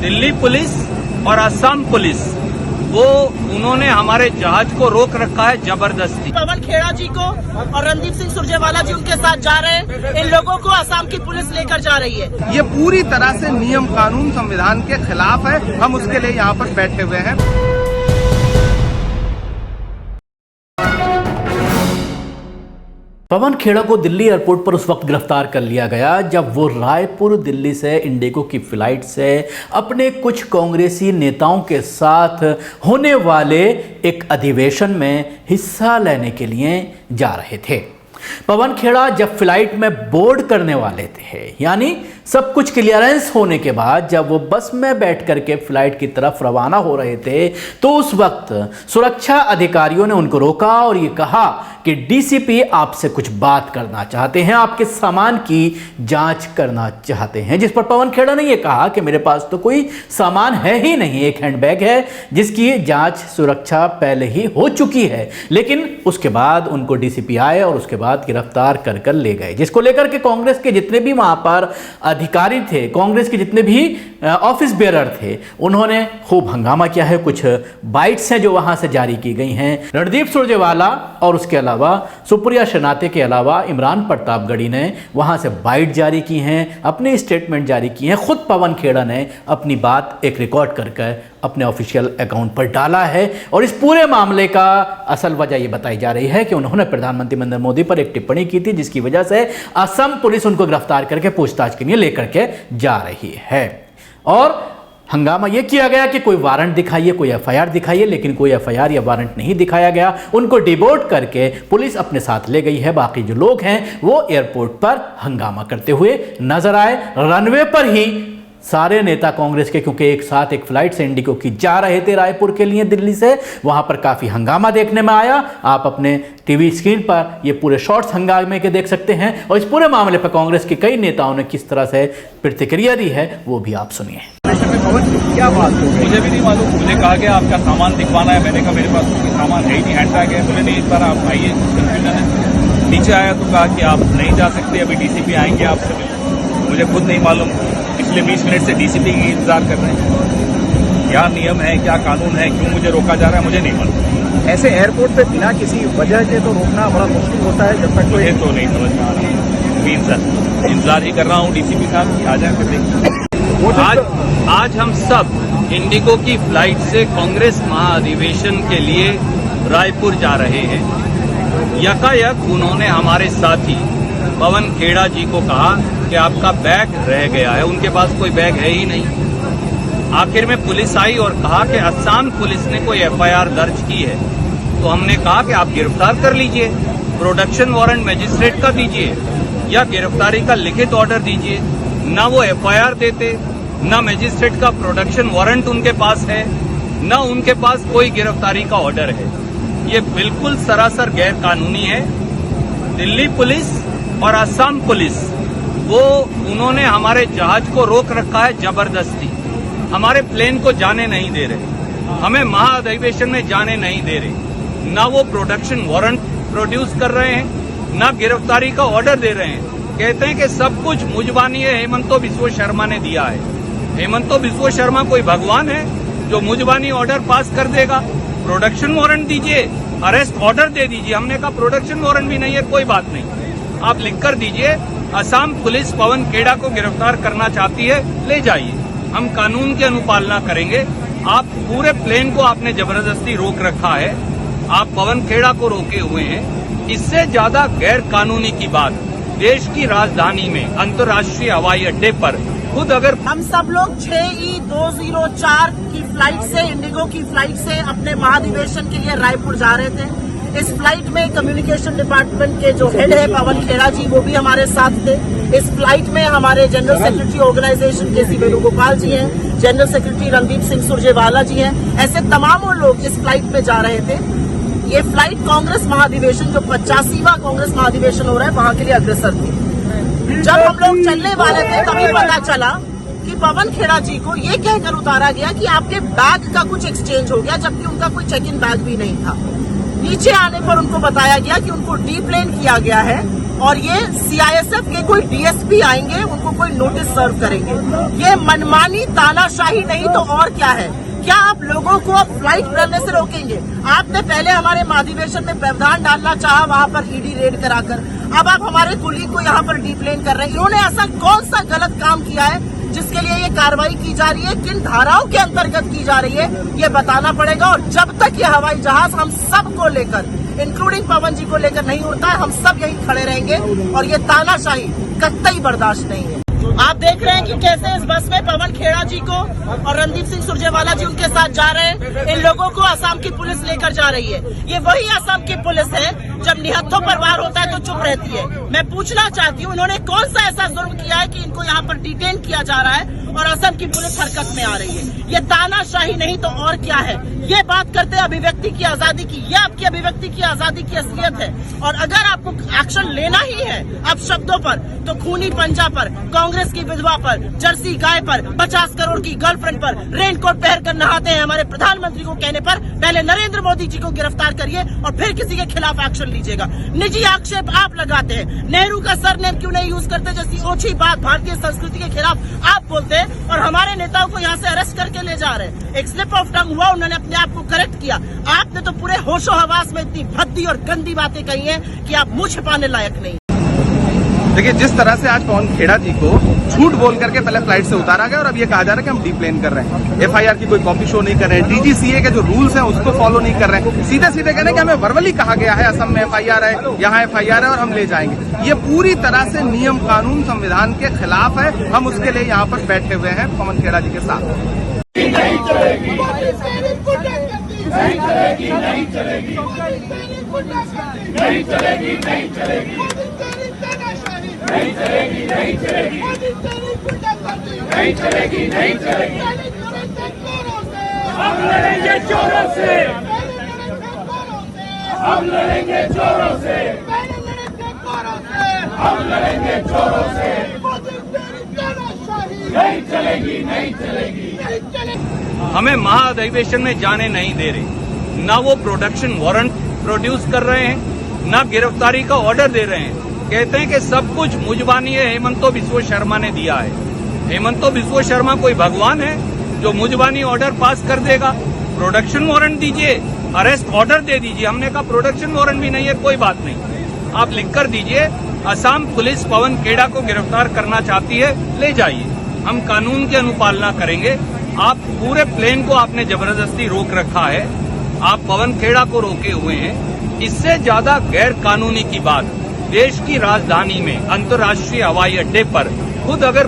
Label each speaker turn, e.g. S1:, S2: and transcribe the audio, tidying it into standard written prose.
S1: Delhi police और Assam police वो उन्होंने हमारे जहाज को रोक रखा है जबरदस्ती।
S2: पवन खेड़ा जी को और रणदीप सिंह सुरजेवाला जी उनके साथ जा रहे हैं। इन लोगों को असम की पुलिस लेकर जा रही है।
S3: ये पूरी तरह से नियम कानून संविधान के खिलाफ है। हम उसके लिए यहाँ पर बैठे हुए हैं।
S4: पवन खेड़ा को दिल्ली एयरपोर्ट पर उस वक्त गिरफ्तार कर लिया गया जब वो रायपुर दिल्ली से इंडिगो की फ्लाइट से अपने कुछ कांग्रेसी नेताओं के साथ होने वाले एक अधिवेशन में हिस्सा लेने के लिए जा रहे थे। पवन खेड़ा जब फ्लाइट में बोर्ड करने वाले थे, यानी सब कुछ क्लियरेंस होने के बाद जब वो बस में बैठ करके फ्लाइट की तरफ रवाना हो रहे थे, तो उस वक्त सुरक्षा अधिकारियों ने उनको रोका और ये कहा कि डीसीपी आपसे कुछ बात करना चाहते हैं, आपके सामान की जांच करना चाहते हैं। जिस पर पवन खेड़ा ने यह कहा कि मेरे पास तो कोई सामान है ही नहीं, एक हैंडबैग है जिसकी जांच सुरक्षा पहले ही हो चुकी है। लेकिन उसके बाद उनको डीसीपी आए और उसके बाद गिरफ्तार कर ले गए, जिसको लेकर के कांग्रेस के जितने भी वहां पर अधिकारी थे, कांग्रेस के जितने भी ऑफिस बेयरर थे, उन्होंने खूब हंगामा किया है। कुछ बाइट्स हैं जो वहां से जारी की गई हैं। रणदीप सुरजेवाला और उसके अलावा सुप्रिया शनाते के अलावा इमरान प्रतापगढ़ी ने वहां से बाइट जारी की हैं, अपने स्टेटमेंट जारी किए हैं। खुद पवन खेड़ा ने अपनी बात एक रिकॉर्ड करके अपने ऑफिशियल अकाउंट पर डाला है और इस पूरे मामले का असल वजह यह बताई जा रही है कि उन्होंने प्रधानमंत्री नरेंद्र मोदी पर एक टिप्पणी की थी, जिसकी वजह से असम पुलिस उनको गिरफ्तार करके पूछताछ के लिए लेकर के जा रही है। और हंगामा यह किया गया कि कोई वारंट दिखाइए, कोई एफआईआर दिखाइए, लेकिन कोई एफआईआर या वारंट नहीं दिखाया गया। उनको डिबोर्ड करके पुलिस अपने साथ ले गई है। बाकी जो लोग हैं वो एयरपोर्ट पर हंगामा करते हुए नजर आए। रनवे पर ही सारे नेता कांग्रेस के, क्योंकि एक साथ एक फ्लाइट से इंडिगो की जा रहे थे रायपुर के लिए दिल्ली से, वहां पर काफी हंगामा देखने में आया। आप अपने टीवी स्क्रीन पर ये पूरे शॉट्स हंगामे के देख सकते हैं और इस पूरे मामले पर कांग्रेस के कई नेताओं ने किस तरह से प्रतिक्रिया दी है वो भी आप सुनिए।
S1: क्या बात हो? मुझे भी नहीं मालूम। मुझे कहा गया आपका सामान दिखवाना है, मैंने कहा मेरे पास कोई सामान है ही नहीं, हैंडबैग है। बोले नहीं, इस बार आप आइए। कंफ्यूजन है। नीचे आया तो कहा कि आप नहीं जा सकते, अभी डीसीपी आएंगे आपसे। मुझे खुद नहीं मालूम, पिछले 20 मिनट से डीसीपी की इंतजार कर रहे हैं। क्या नियम है, क्या कानून है, क्यों मुझे रोका जा रहा है, मुझे नहीं मालूम।
S3: ऐसे एयरपोर्ट पे बिना किसी वजह के तो रोकना बड़ा मुश्किल होता है। जब तक
S1: मुझे तो नहीं समझ में आ रहा है। प्लीज सर, इंतजार ही कर रहा हूँ डीसीपी साहब आ जाए फिर देखिए। आज हम सब इंडिगो की फ्लाइट से कांग्रेस महाअधिवेशन के लिए रायपुर जा रहे हैं। यकायक उन्होंने हमारे साथी पवन खेड़ा जी को कहा कि आपका बैग रह गया है। उनके पास कोई बैग है ही नहीं। आखिर में पुलिस आई और कहा कि असम पुलिस ने कोई एफआईआर दर्ज की है। तो हमने कहा कि आप गिरफ्तार कर लीजिए, प्रोडक्शन वारंट मजिस्ट्रेट का दीजिए या गिरफ्तारी का लिखित ऑर्डर दीजिए। ना वो एफआईआर देते, ना मजिस्ट्रेट का प्रोडक्शन वारंट उनके पास है, ना उनके पास कोई गिरफ्तारी का ऑर्डर है। ये बिल्कुल सरासर गैर कानूनी है। दिल्ली पुलिस और असम पुलिस वो उन्होंने हमारे जहाज को रोक रखा है जबरदस्ती। हमारे प्लेन को जाने नहीं दे रहे, हमें महाअधिवेशन में जाने नहीं दे रहे। ना वो प्रोडक्शन वारंट प्रोड्यूस कर रहे हैं, ना गिरफ्तारी का ऑर्डर दे रहे हैं। कहते हैं कि सब कुछ मुजबानी है, हेमंतो बिस्वा शर्मा ने दिया है। हेमंतो बिस्वा शर्मा कोई भगवान है जो मुजबानी ऑर्डर पास कर देगा? प्रोडक्शन वारंट दीजिए, अरेस्ट ऑर्डर दे दीजिए। हमने कहा प्रोडक्शन वारंट भी नहीं है, कोई बात नहीं, आप लिखकर दीजिए असम पुलिस पवन खेड़ा को गिरफ्तार करना चाहती है, ले जाइए, हम कानून की अनुपालना करेंगे। आप पूरे प्लेन को आपने जबरदस्ती रोक रखा है, आप पवन खेड़ा को रोके हुए हैं। इससे ज्यादा गैर कानूनी की बात, देश की राजधानी में अंतर्राष्ट्रीय हवाई अड्डे पर खुद अगर
S2: हम सब लोग 6E204 की फ्लाइट से, इंडिगो की फ्लाइट से अपने महाधिवेशन के लिए रायपुर जा रहे थे। इस फ्लाइट में कम्युनिकेशन डिपार्टमेंट के जो हेड है पवन खेड़ा जी, वो भी हमारे साथ थे। इस फ्लाइट में हमारे general secretary organisation K C. Venugopal ji हैं, जनरल सेक्रेटरी रणदीप सिंह सुरजेवाला जी हैं। ऐसे तमाम लोग इस फ्लाइट में जा रहे थे। ये फ्लाइट कांग्रेस महाधिवेशन, जो 85वां कांग्रेस महाधिवेशन हो रहा है, वहां के लिए अग्रसर थी। जब हम लोग चलने वाले थे तभी पता चला कि पवन खेड़ा जी को ये कहकर उतारा गया कि आपके बैग का कुछ एक्सचेंज हो गया, जबकि उनका कोई चेक इन बैग भी नहीं था। नीचे आने पर उनको बताया गया कि उनको डी प्लेन किया गया है और ये सीआईएसएफ के कोई डीएसपी आएंगे, उनको कोई नोटिस सर्व करेंगे। ये मनमानी तानाशाही नहीं तो और क्या है? क्या आप लोगों को अब फ्लाइट करने से रोकेंगे? आपने पहले हमारे महाधिवेशन में व्यवधान डालना चाहा, वहां पर ईडी रेड कराकर, अब आप हमारे कुलीग को यहाँ पर डिप्लेन कर रहे हैं। इन्होंने ऐसा कौन सा गलत काम किया है जिसके लिए ये कार्रवाई की जा रही है, किन धाराओं के अंतर्गत की जा रही है, ये बताना पड़ेगा। और जब तक ये हवाई जहाज हम सबको लेकर, इंक्लूडिंग पवन जी को लेकर नहीं उड़ता है, हम सब यही खड़े रहेंगे और ये तानाशाही कतई बर्दाश्त नहीं है। आप देख रहे हैं कि कैसे इस बस में पवन खेड़ा जी को और रणदीप सिंह सुरजेवाला जी उनके साथ जा रहे हैं। इन लोगों को असम की पुलिस लेकर जा रही है। ये वही असम की पुलिस है जब निहत्थों पर वार होता है तो चुप रहती है। मैं पूछना चाहती हूँ, इन्होंने कौन सा ऐसा जुर्म किया है कि इनको यहाँ पर डिटेन किया जा रहा है और असम की पुलिस हरकत में आ रही है? ये तानाशाही नहीं तो और क्या है? ये बात करते हैं अभिव्यक्ति की आजादी की। ये आपकी अभिव्यक्ति की आजादी की असलियत है। और अगर आपको एक्शन लेना ही है अब शब्दों पर, तो खूनी पंजा पर, कांग्रेस की विधवा पर, जर्सी गाय पर, 50 करोड़ की गर्लफ्रेंड पर, रेनकोट पहनकर नहाते हैं हमारे प्रधानमंत्री को कहने पर पहले नरेंद्र मोदी जी को गिरफ्तार करिए और फिर किसी के खिलाफ एक्शन लीजिएगा। निजी आक्षेप आप लगाते हैं, नेहरू का सरनेम क्यों नहीं यूज करते जैसी ओछी बात भारतीय संस्कृति के खिलाफ आप बोलते हैं, और हमारे नेताओं को यहाँ से अरेस्ट करके ले जा रहे हैं। एक स्लिप ऑफ टंग हुआ, उन्होंने अपने आप को करेक्ट किया। आपने तो पूरे होशो हवास में इतनी भद्दी और गंदी बातें कही हैं कि आप मुंह छिपाने लायक नहीं।
S3: देखिए, जिस तरह से आज पवन खेड़ा जी को झूठ बोल करके पहले फ्लाइट से उतारा गया और अब ये कहा जा रहा है कि हम डीप्लेन कर रहे हैं, एफआईआर की कोई कॉपी शो नहीं कर रहे हैं, डीजीसीए के जो रूल्स हैं उसको फॉलो नहीं कर रहे हैं, सीधे सीधे कहने कि हमें वर्बली कहा गया है असम में एफआईआर है, यहाँ एफआईआर है और हम ले जाएंगे। ये पूरी तरह से नियम कानून संविधान के खिलाफ है। हम उसके लिए यहाँ पर बैठे हुए हैं पवन खेड़ा जी के साथ।
S5: नहीं चलेगी, नहीं चलेगी, नहीं चलेगी, नहीं चलेगी, नहीं चलेगी, नहीं चलेगी, नहीं चलेगी, नहीं चलेगी, नहीं चलेगी। हम लड़ेंगे जोरों से, हम लड़ेंगे जोरों से, हम लड़ेंगे जोरों से। नहीं चलेगी, नहीं चलेगी।
S1: हमें महाअधिवेशन में जाने नहीं दे रहे, ना वो प्रोडक्शन वारंट प्रोड्यूस कर रहे हैं, ना गिरफ्तारी का ऑर्डर दे रहे हैं। कहते हैं कि सब कुछ मुजबानी है, हेमंतो बिस्वा शर्मा ने दिया है। हेमंतो बिस्वा शर्मा कोई भगवान है जो मुजबानी ऑर्डर पास कर देगा? प्रोडक्शन वारंट दीजिए, अरेस्ट ऑर्डर दे दीजिए। हमने कहा प्रोडक्शन वारंट भी नहीं है, कोई बात नहीं, आप लिखकर दीजिए असम पुलिस पवन खेड़ा को गिरफ्तार करना चाहती है, ले जाइए, हम कानून की अनुपालना करेंगे। आप पूरे प्लेन को आपने जबरदस्ती रोक रखा है, आप पवन खेड़ा को रोके हुए हैं। इससे ज्यादा गैर कानूनी की बात, देश की राजधानी में अंतर्राष्ट्रीय हवाई अड्डे पर खुद अगर